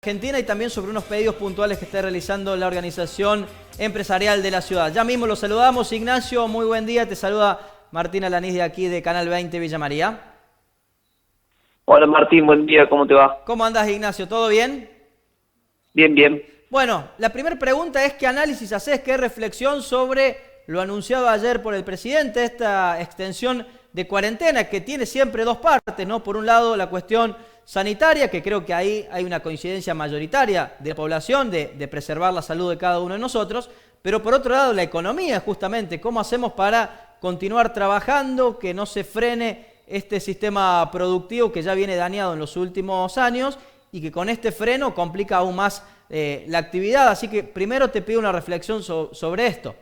Argentina y también sobre unos pedidos puntuales que está realizando la organización empresarial de la ciudad. Ya mismo los saludamos. Ignacio, muy buen día. Te saluda Martín Alanís de aquí de Canal 20 Villa María. Hola Martín, buen día, ¿cómo te va? ¿Cómo andás, Ignacio? ¿Todo bien? Bien, bien. Bueno, la primera pregunta es ¿qué análisis haces, qué reflexión sobre lo anunciado ayer por el presidente, esta extensión de cuarentena que tiene siempre dos partes, ¿no? Por un lado, la cuestión sanitaria, que creo que ahí hay una coincidencia mayoritaria de la población de preservar la salud de cada uno de nosotros, pero por otro lado, la economía, justamente, ¿cómo hacemos para continuar trabajando, que no se frene este sistema productivo que ya viene dañado en los últimos años y que con este freno complica aún más la actividad? Así que primero te pido una reflexión sobre esto.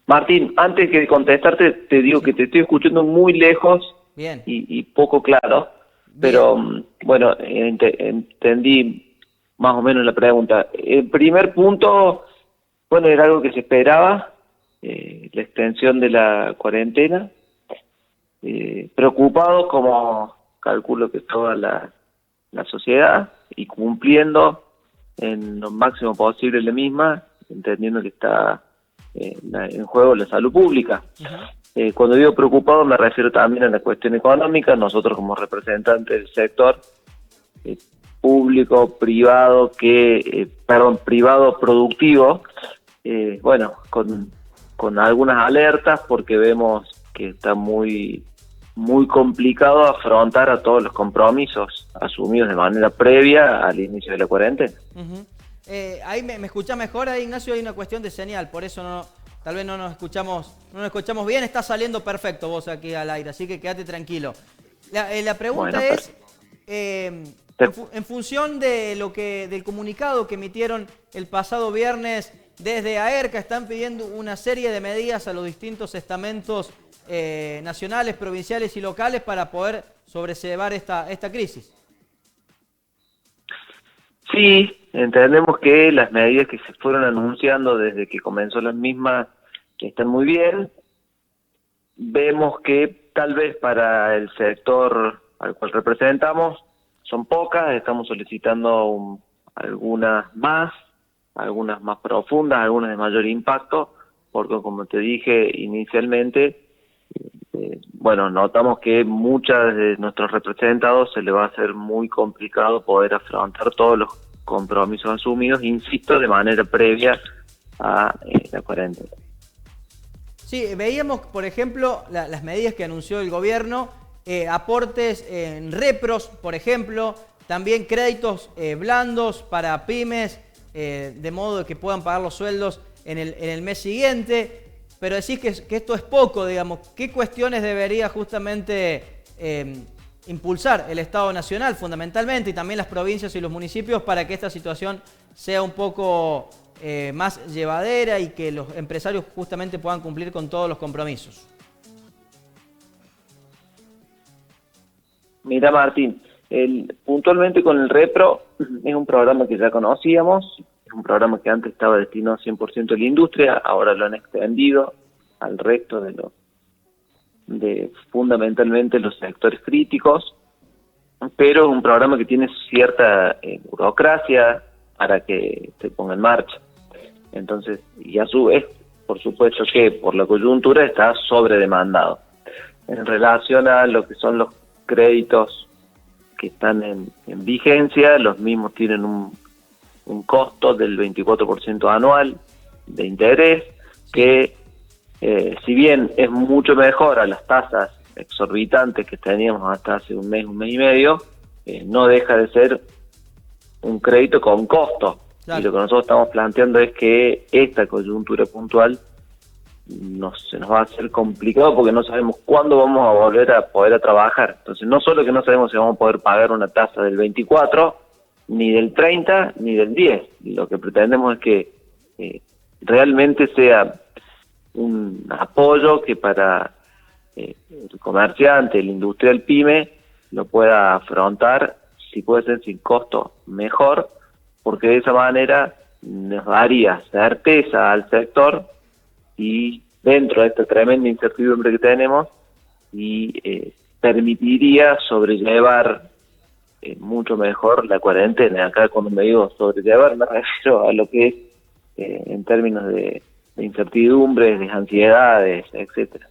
Martín, antes que contestarte, te digo que te estoy escuchando muy lejos Bien. y poco claro, Bien. pero bueno, entendí más o menos la pregunta. El primer punto, bueno, era algo que se esperaba, la extensión de la cuarentena. Preocupados, como calculo que toda la sociedad, y cumpliendo en lo máximo posible la misma, entendiendo que está en juego la salud pública. Cuando digo preocupado me refiero también a la cuestión económica. Nosotros como representantes del sector público, privado, privado productivo, bueno, con algunas alertas porque vemos que está muy complicado afrontar a todos los compromisos asumidos de manera previa al inicio de la cuarentena. Ahí me escuchás mejor, ahí, Ignacio. Hay una cuestión de señal, por eso tal vez no nos escuchamos bien. Está saliendo perfecto vos aquí al aire, así que quédate tranquilo. La pregunta Bueno, es, en función de del comunicado que emitieron el pasado viernes desde AERCA, están pidiendo una serie de medidas a los distintos estamentos nacionales, provinciales y locales para poder sobrellevar esta crisis. Sí, entendemos que las medidas que se fueron anunciando desde que comenzó las mismas están muy bien. Vemos que tal vez para el sector al cual representamos son pocas. Estamos solicitando algunas más profundas, algunas de mayor impacto, porque como te dije inicialmente, bueno, notamos que muchas de nuestros representados se les va a hacer muy complicado poder afrontar todos los compromisos asumidos, insisto, de manera previa a la cuarentena. Sí, veíamos, por ejemplo, las medidas que anunció el gobierno, aportes en repros, por ejemplo, también créditos blandos para pymes, de modo que puedan pagar los sueldos en el mes siguiente. Pero decís que esto es poco, digamos. ¿Qué cuestiones debería justamente impulsar el Estado Nacional, fundamentalmente, y también las provincias y los municipios, para que esta situación sea un poco más llevadera y que los empresarios justamente puedan cumplir con todos los compromisos? Mira, Martín, puntualmente con el Repro es un programa que ya conocíamos. Es un programa que antes estaba destinado 100% a la industria, ahora lo han extendido al resto de fundamentalmente los sectores críticos, pero es un programa que tiene cierta burocracia para que se ponga en marcha. Entonces, y a su vez, por supuesto que por la coyuntura está sobredemandado. En relación a lo que son los créditos que están en vigencia, los mismos tienen un costo del 24% anual de interés, que si bien es mucho mejor a las tasas exorbitantes que teníamos hasta hace un mes y medio, no deja de ser un crédito con costo. Claro. Y lo que nosotros estamos planteando es que esta coyuntura puntual se nos va a hacer complicado porque no sabemos cuándo vamos a volver a poder trabajar. Entonces, no solo que no sabemos si vamos a poder pagar una tasa del 24, ni del 30, ni del 10. Lo que pretendemos es que realmente sea un apoyo que para el comerciante, el industrial pyme, lo pueda afrontar, si puede ser sin costo, mejor, porque de esa manera nos daría certeza al sector y dentro de esta tremenda incertidumbre que tenemos, y permitiría sobrellevar mucho mejor la cuarentena. Acá cuando me digo sobrellevar me refiero a lo que es en términos de incertidumbres, de ansiedades, etcétera.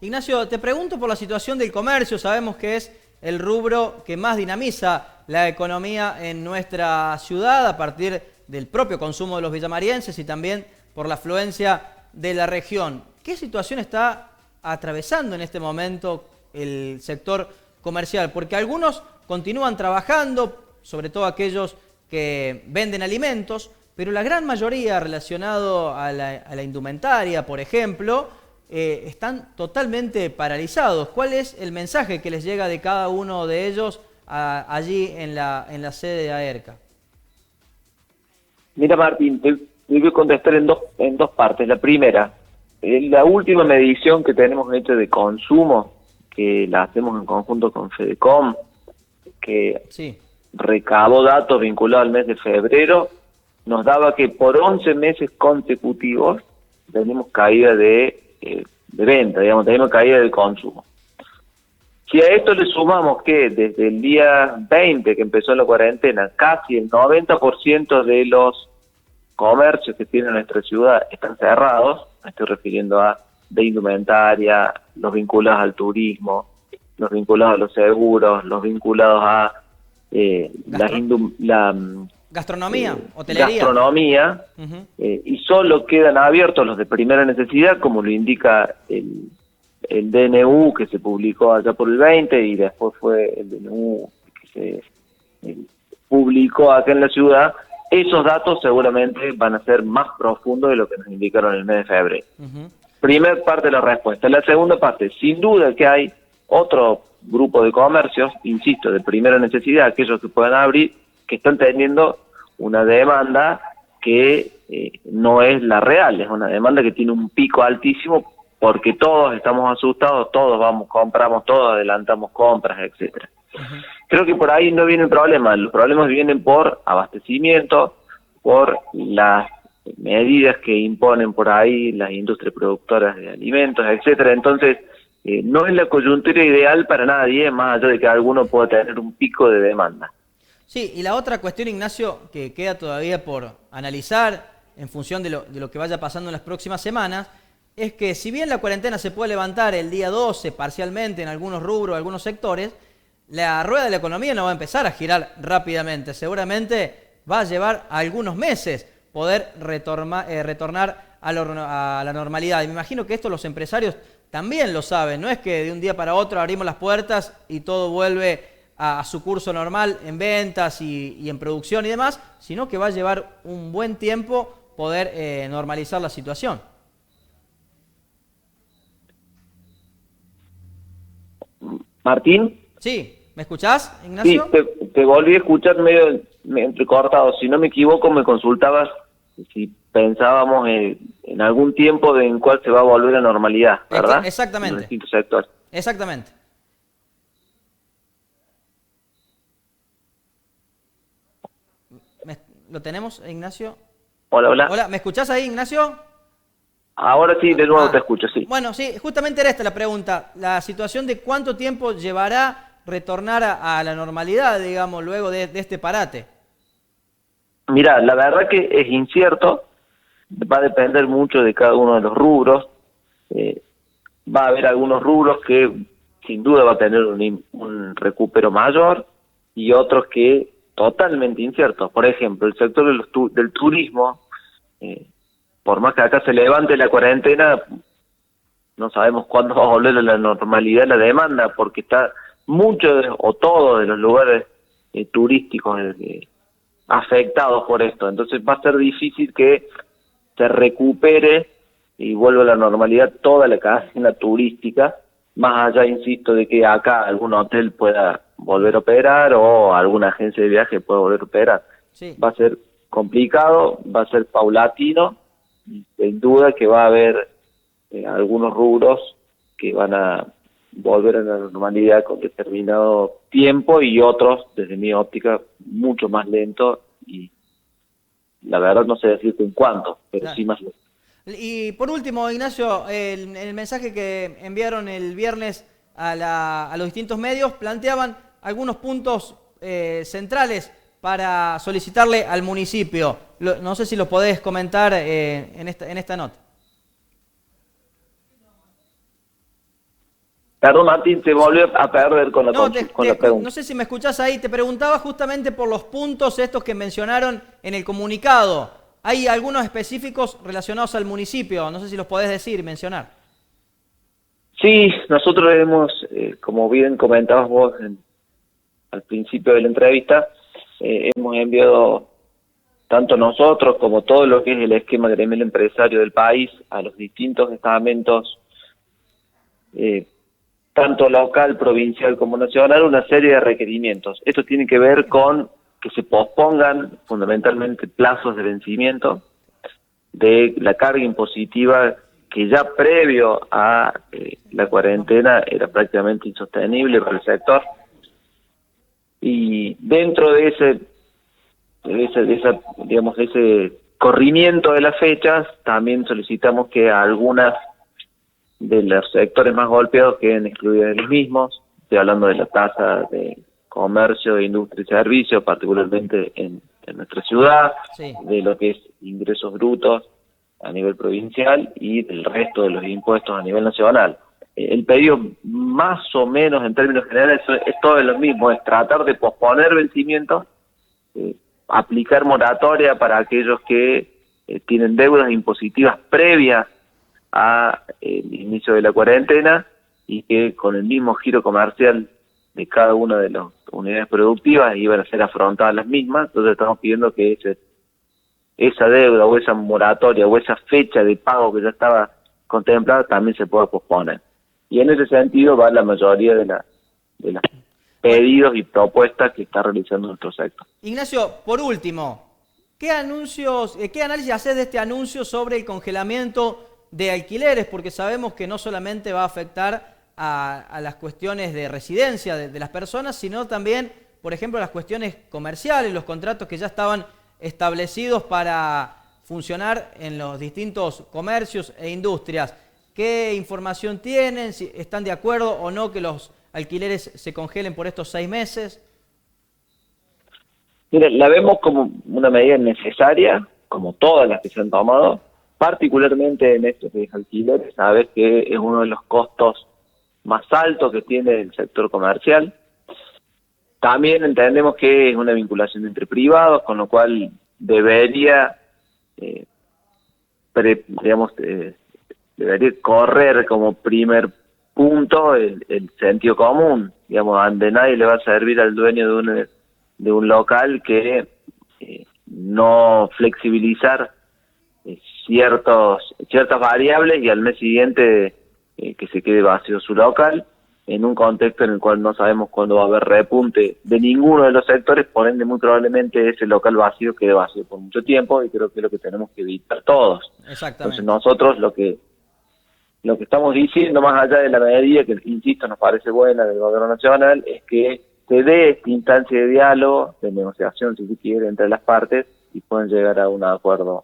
Ignacio, te pregunto por la situación del comercio. Sabemos que es el rubro que más dinamiza la economía en nuestra ciudad a partir del propio consumo de los villamarienses y también por la afluencia de la región. ¿Qué situación está atravesando en este momento el sector comercial? Porque algunos continúan trabajando, sobre todo aquellos que venden alimentos, pero la gran mayoría relacionado a la indumentaria, por ejemplo, están totalmente paralizados. ¿Cuál es el mensaje que les llega de cada uno de ellos allí en la sede de AERCA? Mira, Martín, te voy a contestar en dos partes. La primera, la última medición que tenemos hecha de consumo, que la hacemos en conjunto con Fedecom, que sí, recabó datos vinculados al mes de febrero, nos daba que por 11 meses consecutivos tenemos caída de venta, digamos, tenemos caída del consumo. Si a esto le sumamos que desde el día 20 que empezó la cuarentena, casi el 90% de los comercios que tiene nuestra ciudad están cerrados, me estoy refiriendo a de indumentaria, los vinculados al turismo, los vinculados a los seguros, los vinculados a gastronomía, hotelería. Gastronomía, y solo quedan abiertos los de primera necesidad, como lo indica el DNU que se publicó allá por el 20 y después fue el DNU que se publicó acá en la ciudad. Esos datos seguramente van a ser más profundos de lo que nos indicaron en el mes de febrero. Primer parte de la respuesta. La segunda parte, sin duda que hay otro grupo de comercios, insisto, de primera necesidad, aquellos que puedan abrir, que están teniendo una demanda que no es la real, es una demanda que tiene un pico altísimo porque todos estamos asustados, todos compramos, todos adelantamos compras, etcétera. Creo que por ahí no viene el problema, los problemas vienen por abastecimiento, por las medidas que imponen por ahí las industrias productoras de alimentos, etcétera. Entonces, no es la coyuntura ideal para nadie, más allá de que alguno pueda tener un pico de demanda. Sí, y la otra cuestión, Ignacio, que queda todavía por analizar en función de lo que vaya pasando en las próximas semanas, es que si bien la cuarentena se puede levantar el día 12 parcialmente en algunos rubros, algunos sectores, la rueda de la economía no va a empezar a girar rápidamente. Seguramente va a llevar algunos meses poder retornar a la normalidad. Y me imagino que esto los empresarios también lo saben. No es que de un día para otro abrimos las puertas y todo vuelve a su curso normal en ventas y en producción y demás, sino que va a llevar un buen tiempo poder normalizar la situación. Martín. Sí, ¿me escuchás, Ignacio? Sí, te volví a escuchar medio entrecortado. Si no me equivoco, me consultabas si pensábamos en algún tiempo en cuál se va a volver a normalidad, ¿verdad? Exactamente. En los distintos sectores. Exactamente. ¿Lo tenemos, Ignacio? Hola, hola. Hola, ¿me escuchás ahí, Ignacio? Ahora sí, de nuevo te escucho, sí. Bueno, sí, justamente era esta la pregunta. La situación de cuánto tiempo llevará retornar a la normalidad, digamos, luego de este parate. Mira, la verdad que es incierto, va a depender mucho de cada uno de los rubros. Va a haber algunos rubros que sin duda va a tener un recupero mayor y otros que totalmente inciertos. Por ejemplo, el sector del turismo, por más que acá se levante la cuarentena, no sabemos cuándo va a volver a la normalidad la demanda, porque está muchos o todos de los lugares turísticos afectados por esto. Entonces va a ser difícil que se recupere y vuelva a la normalidad toda la cadena turística, más allá, insisto, de que acá algún hotel pueda volver a operar o alguna agencia de viaje pueda volver a operar. Sí. Va a ser complicado, va a ser paulatino, y sin duda que va a haber algunos rubros que van a volver a la normalidad con determinado tiempo y otros, desde mi óptica, mucho más lento y la verdad no sé decirte en cuánto, pero claro, sí más lento. Y por último, Ignacio, el mensaje que enviaron el viernes a los distintos medios planteaban algunos puntos centrales para solicitarle al municipio. No sé si lo podés comentar en esta nota. Perdón, Martín, te volvió a perder con la pregunta. No sé si me escuchás ahí. Te preguntaba justamente por los puntos estos que mencionaron en el comunicado. Hay algunos específicos relacionados al municipio. No sé si los podés decir, mencionar. Sí, nosotros hemos, como bien comentabas vos al principio de la entrevista, hemos enviado tanto nosotros como todo lo que es el esquema gremial empresario del país a los distintos estamentos, tanto local, provincial como nacional, una serie de requerimientos. Esto tiene que ver con que se pospongan fundamentalmente plazos de vencimiento de la carga impositiva que ya previo a la cuarentena era prácticamente insostenible para el sector. Y dentro de ese corrimiento de las fechas, también solicitamos que algunas de los sectores más golpeados queden excluidos de los mismos. Estoy hablando de la tasa de comercio, industria y servicios, particularmente en nuestra ciudad, sí, de lo que es ingresos brutos a nivel provincial y del resto de los impuestos a nivel nacional. El pedido más o menos en términos generales es todo lo mismo, es tratar de posponer vencimientos, aplicar moratoria para aquellos que tienen deudas impositivas previas a el inicio de la cuarentena y que con el mismo giro comercial de cada una de las unidades productivas iban a ser afrontadas las mismas. Entonces estamos pidiendo que esa deuda o esa moratoria o esa fecha de pago que ya estaba contemplada también se pueda posponer. Y en ese sentido va la mayoría de los pedidos y propuestas que está realizando nuestro sector. Ignacio, por último, ¿qué análisis haces de este anuncio sobre el congelamiento de alquileres? Porque sabemos que no solamente va a afectar a las cuestiones de residencia de las personas, sino también, por ejemplo, las cuestiones comerciales, los contratos que ya estaban establecidos para funcionar en los distintos comercios e industrias. ¿Qué información tienen? ¿Si están de acuerdo o no que los alquileres se congelen por estos 6 meses? Mira, la vemos como una medida necesaria, como todas las que se han tomado, particularmente en estos alquileres. Sabes que es uno de los costos más altos que tiene el sector comercial. También entendemos que es una vinculación entre privados, con lo cual debería, debería correr como primer punto el sentido común. Digamos, de nadie le va a servir al dueño de un local que no flexibilizar ciertas variables y al mes siguiente que se quede vacío su local, en un contexto en el cual no sabemos cuándo va a haber repunte de ninguno de los sectores. Por ende, muy probablemente ese local vacío quede vacío por mucho tiempo, y creo que es lo que tenemos que evitar todos. Exactamente. Entonces nosotros lo que estamos diciendo, más allá de la medida que, insisto, nos parece buena del gobierno nacional, es que se dé esta instancia de diálogo, de negociación, si se quiere, entre las partes, y pueden llegar a un acuerdo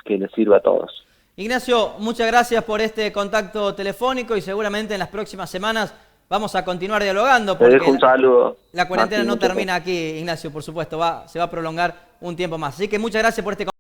que les sirva a todos. Ignacio, muchas gracias por este contacto telefónico y seguramente en las próximas semanas vamos a continuar dialogando. Te dejo un saludo. La cuarentena no termina aquí, Ignacio, por supuesto, se va a prolongar un tiempo más. Así que muchas gracias por este contacto.